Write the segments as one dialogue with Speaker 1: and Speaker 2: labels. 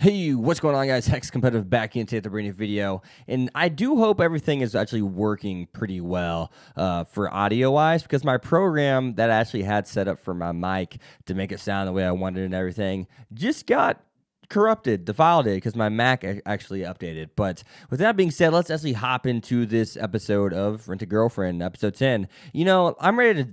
Speaker 1: Hey, what's going on, guys? Hex Competitive back into the brand new video, and I do hope everything is actually working pretty well for audio-wise, because my program that I actually had set up for my mic to make it sound the way I wanted and everything just got corrupted. The file did, because my Mac actually updated. But with that being said, let's actually hop into this episode of Rent a Girlfriend, episode 10. You know, I'm ready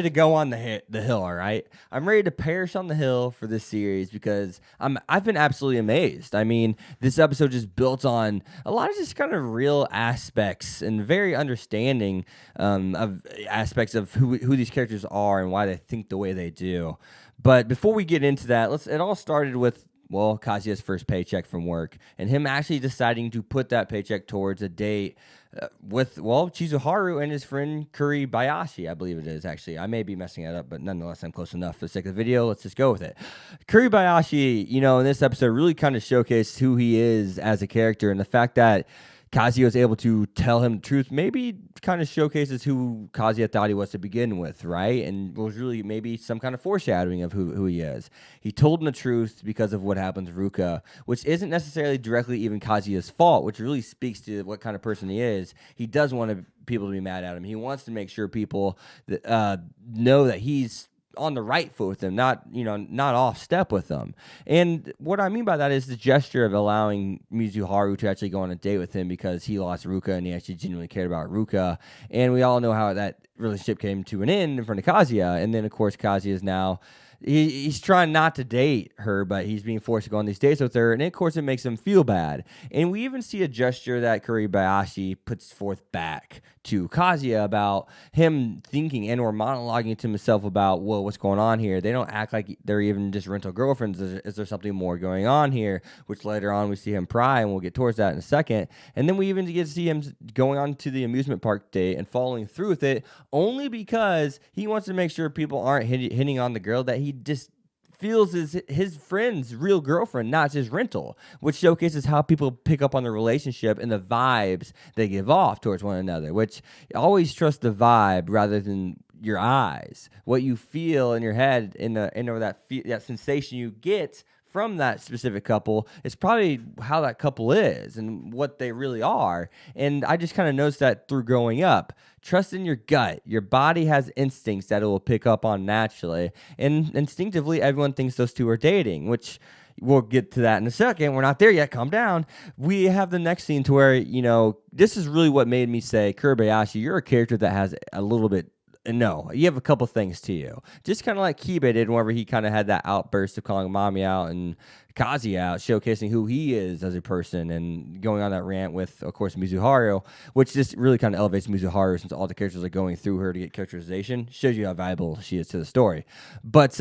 Speaker 1: to go on the hill, all right? I'm ready to perish on the hill for this series because I've been absolutely amazed. I mean, this episode just built on a lot of just kind of real aspects and very understanding of aspects of who these characters are and why they think the way they do. But before we get into that, it all started with, well, Kazuya's first paycheck from work, and him actually deciding to put that paycheck towards a date with, well, Mizuharu and his friend Kuribayashi, I believe it is, actually. I may be messing it up, but nonetheless, I'm close enough. For the sake of the video, let's just go with it. Kuribayashi, you know, in this episode really kind of showcased who he is as a character, and the fact that Kazuya was able to tell him the truth maybe kind of showcases who Kazuya thought he was to begin with, right? And was really maybe some kind of foreshadowing of who he is. He told him the truth because of what happened to Ruka, which isn't necessarily directly even Kazuya's fault, which really speaks to what kind of person he is. He does want people to be mad at him. He wants to make sure people know that he's on the right foot with them, not off step with them. And what I mean by that is the gesture of allowing Mizuharu to actually go on a date with him because he lost Ruka and he actually genuinely cared about Ruka. And we all know how that relationship came to an end in front of Kazuya. And then, of course, Kazuya is now he's trying not to date her, but he's being forced to go on these dates with her, and of course it makes him feel bad. And we even see a gesture that Kuribayashi puts forth back to Kazuya about him thinking and or monologuing to himself about, well, what's going on here? They don't act like they're even just rental girlfriends. Is there something more going on here? Which later on we see him pry, and we'll get towards that in a second. And then we even get to see him going on to the amusement park date and following through with it, only because he wants to make sure people aren't hitting on the girl that he just feels is his friend's real girlfriend, not his rental, which showcases how people pick up on the relationship and the vibes they give off towards one another, which always trust the vibe rather than your eyes. What you feel in your head that sensation you get from that specific couple is probably how that couple is and what they really are. And I just kind of noticed that through growing up. Trust in your gut. Your body has instincts that it will pick up on naturally. And instinctively, everyone thinks those two are dating, which we'll get to that in a second. We're not there yet. Calm down. We have the next scene to where, you know, this is really what made me say, Kuribayashi, you're a character that has a little bit. No, you have a couple things to you. Just kind of like Kiba did whenever he kind of had that outburst of calling Mommy out and Kazuya out, showcasing who he is as a person and going on that rant with, of course, Mizuharu, which just really kind of elevates Mizuharu since all the characters are going through her to get characterization. Shows you how valuable she is to the story. But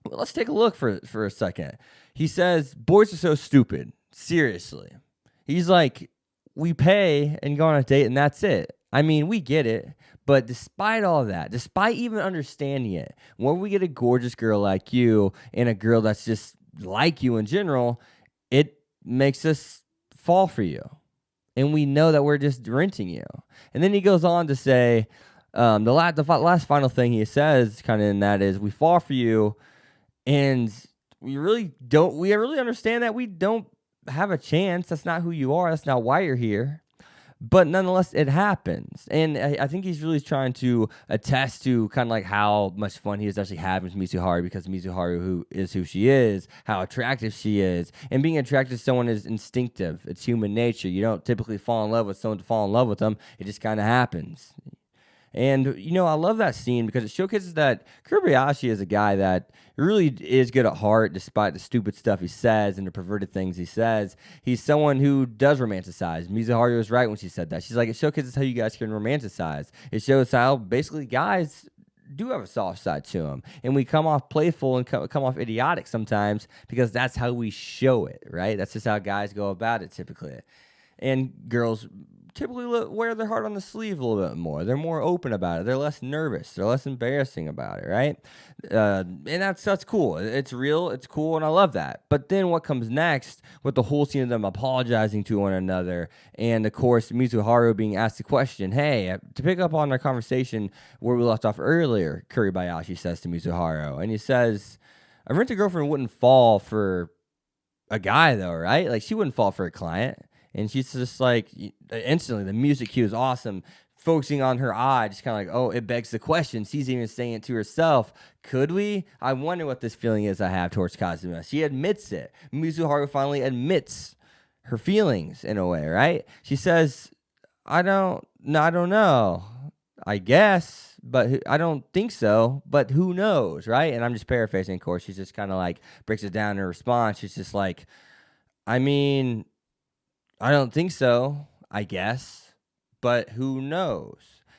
Speaker 1: let's take a look for a second. He says, boys are so stupid. Seriously. He's like, we pay and go on a date and that's it. I mean, we get it. But despite all of that, despite even understanding it, when we get a gorgeous girl like you and a girl that's just like you in general, it makes us fall for you. And we know that we're just renting you. And then he goes on to say, the last final thing he says kind of in that is, we fall for you and we really understand that we don't have a chance. That's not who you are. That's not why you're here. But nonetheless, it happens. And I think he's really trying to attest to kind of like how much fun he is actually having with Mizuharu, because Mizuharu who she is, how attractive she is. And being attracted to someone is instinctive. It's human nature. You don't typically fall in love with someone to fall in love with them. It just kind of happens. And, you know, I love that scene because it showcases that Kuribayashi is a guy that really is good at heart despite the stupid stuff he says and the perverted things he says. He's someone who does romanticize. Mizuharu was right when she said that. She's like, it showcases how you guys can romanticize. It shows how basically guys do have a soft side to them. And we come off playful and come off idiotic sometimes because that's how we show it, right? That's just how guys go about it typically. And girls typically wear their heart on the sleeve a little bit more. They're more open about it. They're less nervous. They're less embarrassing about it, right? And that's cool. It's real. It's cool, and I love that. But then what comes next with the whole scene of them apologizing to one another, and of course Mizuharu being asked the question, hey, to pick up on our conversation where we left off earlier, Kuribayashi says to Mizuharu, and he says, a rent-a-girlfriend wouldn't fall for a guy though, right? Like she wouldn't fall for a client. And she's just like instantly the music cue is awesome. Focusing on her eye, just kind of like, oh, it begs the question. She's even saying it to herself. Could we? I wonder what this feeling is I have towards Kazuya. She admits it. Mizuharu finally admits her feelings in a way, right? She says, I don't know. I guess, but I don't think so. But who knows, right? And I'm just paraphrasing, of course. She's just kind of like breaks it down in her response. She's just like, I mean, I don't think so, I guess, but who knows?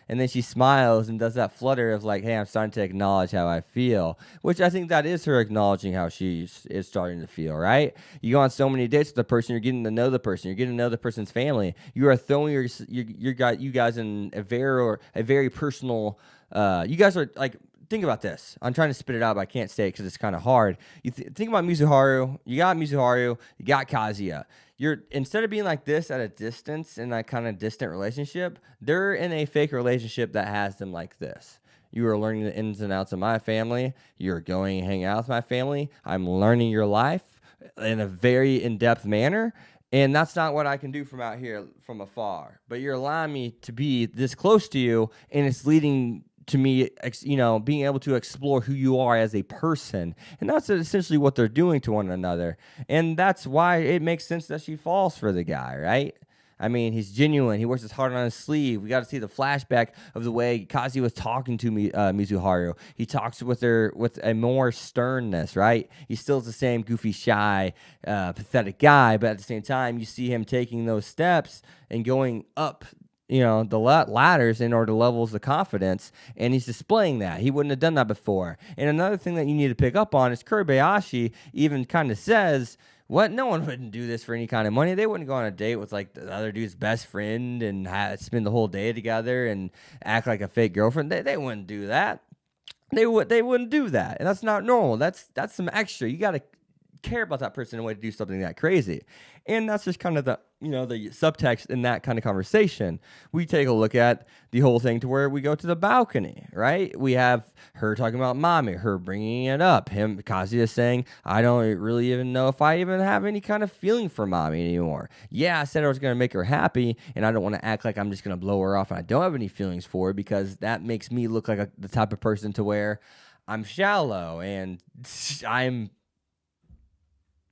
Speaker 1: And then she smiles and does that flutter of like, hey, I'm starting to acknowledge how I feel, which I think that is her acknowledging how she is starting to feel, right? You go on so many dates with the person, you're getting to know the person, you're getting to know the person's family. You are throwing you guys in a very personal, you guys are like, think about this. I'm trying to spit it out, but I can't say it because it's kind of hard. You think about Mizuharu. You got Kazuya. You're instead of being like this at a distance in that kind of distant relationship, they're in a fake relationship that has them like this. You are learning the ins and outs of my family. You're going and hang out with my family. I'm learning your life in a very in-depth manner. And that's not what I can do from out here from afar. But you're allowing me to be this close to you, and it's leading to me, being able to explore who you are as a person. And that's essentially what they're doing to one another. And that's why it makes sense that she falls for the guy, right? I mean, he's genuine. He wears his heart on his sleeve. We got to see the flashback of the way Kazuya was talking to Mizuharu. He talks with her with a more sternness, right? He still is the same goofy, shy, pathetic guy, but at the same time, you see him taking those steps and going up the ladders in order to levels of confidence, and he's displaying that. He wouldn't have done that before. And another thing that you need to pick up on is Kobayashi even kind of says, what? No one wouldn't do this for any kind of money. They wouldn't go on a date with like the other dude's best friend and spend the whole day together and act like a fake girlfriend. They wouldn't do that. They wouldn't do that. And that's not normal. That's some extra. You got to care about that person in a way to do something that crazy. And that's just kind of the subtext in that kind of conversation. We take a look at the whole thing to where we go to the balcony, right? We have her talking about mommy, her bringing it up, Kazuya saying, I don't really even know if I even have any kind of feeling for mommy anymore. Yeah, I said I was going to make her happy, and I don't want to act like I'm just going to blow her off and I don't have any feelings for her, because that makes me look like the type of person to where I'm shallow and I'm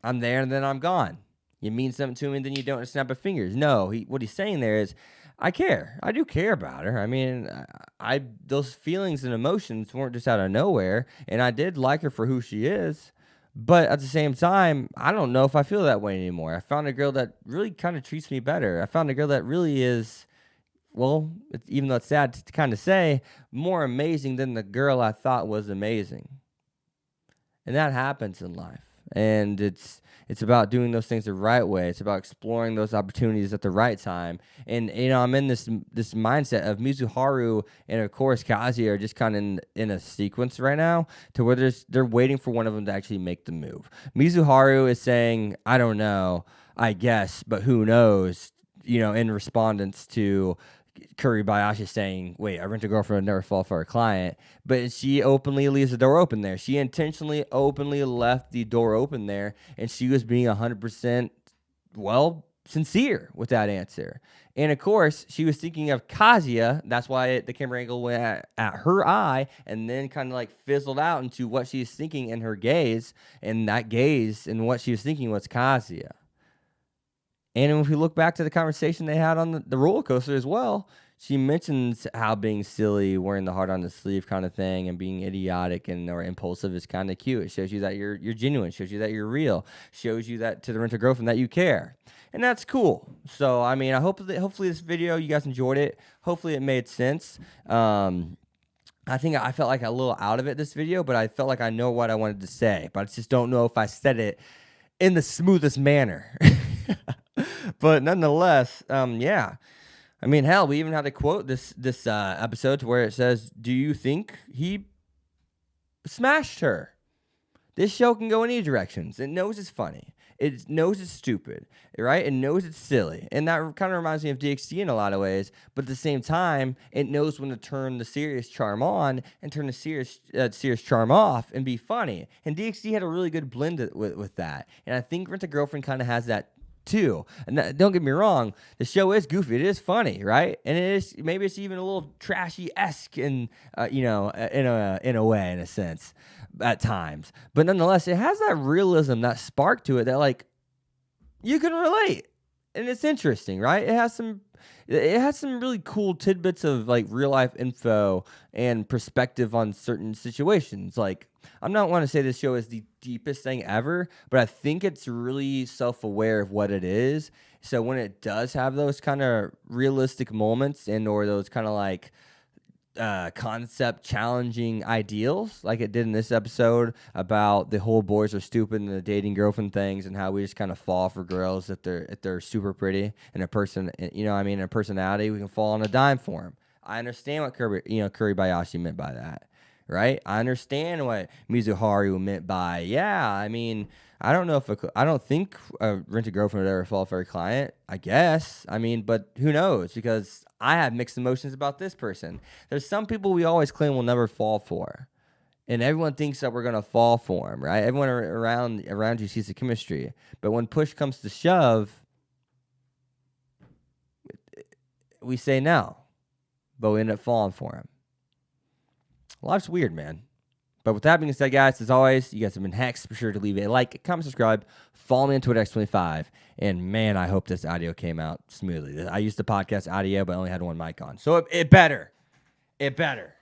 Speaker 1: there and then I'm gone. You mean something to me and then you don't snap of fingers. No, what he's saying there is, I care. I do care about her. I mean, those feelings and emotions weren't just out of nowhere, and I did like her for who she is. But at the same time, I don't know if I feel that way anymore. I found a girl that really kind of treats me better. I found a girl that really is, well, even though it's sad to kind of say, more amazing than the girl I thought was amazing. And that happens in life. And it's about doing those things the right way. It's about exploring those opportunities at the right time. And I'm in this mindset of Mizuharu and of course Kazuya are just kind of in a sequence right now to where they're waiting for one of them to actually make the move. Mizuharu is saying, I don't know, I guess, but who knows, in respondence to Kobayashi saying, wait, I rent a girlfriend would never fall for a client. But she openly leaves the door open there. She intentionally openly left the door open there, and she was being 100%, sincere with that answer. And of course, she was thinking of Kazuya. That's why the camera angle went at her eye and then kind of like fizzled out into what she was thinking in her gaze. And that gaze and what she was thinking was Kazuya. And if we look back to the conversation they had on the roller coaster as well, she mentions how being silly, wearing the heart on the sleeve kind of thing, and being idiotic or impulsive is kind of cute. It shows you that you're genuine. Shows you that you're real. Shows you that to the renter girlfriend that you care. And that's cool. So, I mean, hopefully this video, you guys enjoyed it. Hopefully it made sense. I think I felt like a little out of it this video, but I felt like I know what I wanted to say. But I just don't know if I said it in the smoothest manner. But nonetheless, yeah. I mean, hell, we even had to quote this episode to where it says, do you think he smashed her? This show can go in any directions. It knows it's funny. It knows it's stupid, right? It knows it's silly. And that kind of reminds me of DxD in a lot of ways. But at the same time, it knows when to turn the serious charm on and turn the serious charm off and be funny. And DxD had a really good blend with that. And I think Rent a Girlfriend kind of has that too. And don't get me wrong, the show is goofy. It is funny, right? And it is, maybe it's even a little trashy-esque in in a way, in a sense, at times. But nonetheless, it has that realism, that spark to it that like you can relate. And it's interesting, right? It has some really cool tidbits of like real life info and perspective on certain situations. Like, I'm not want to say this show is the deepest thing ever, but I think it's really self-aware of what it is. So when it does have those kind of realistic moments and or those kind of like concept challenging ideals, like it did in this episode about the whole boys are stupid and the dating girlfriend things, and how we just kind of fall for girls if they're super pretty and a person, a personality, we can fall on a dime for them. I understand what Kuribayashi meant by that, right? I understand what Mizuharu meant by, I don't think a Rent a Girlfriend would ever fall for a client, I guess. But who knows? Because I have mixed emotions about this person. There's some people we always claim we'll never fall for. And everyone thinks that we're going to fall for them, right? Everyone around you sees the chemistry. But when push comes to shove, we say no. But we end up falling for him. Life's weird, man. But with that being said, guys, as always, you guys have been hexed. Be sure to leave a like, comment, subscribe, follow me on Twitter, X25. And man, I hope this audio came out smoothly. I used the podcast audio, but I only had one mic on. So it better. It better.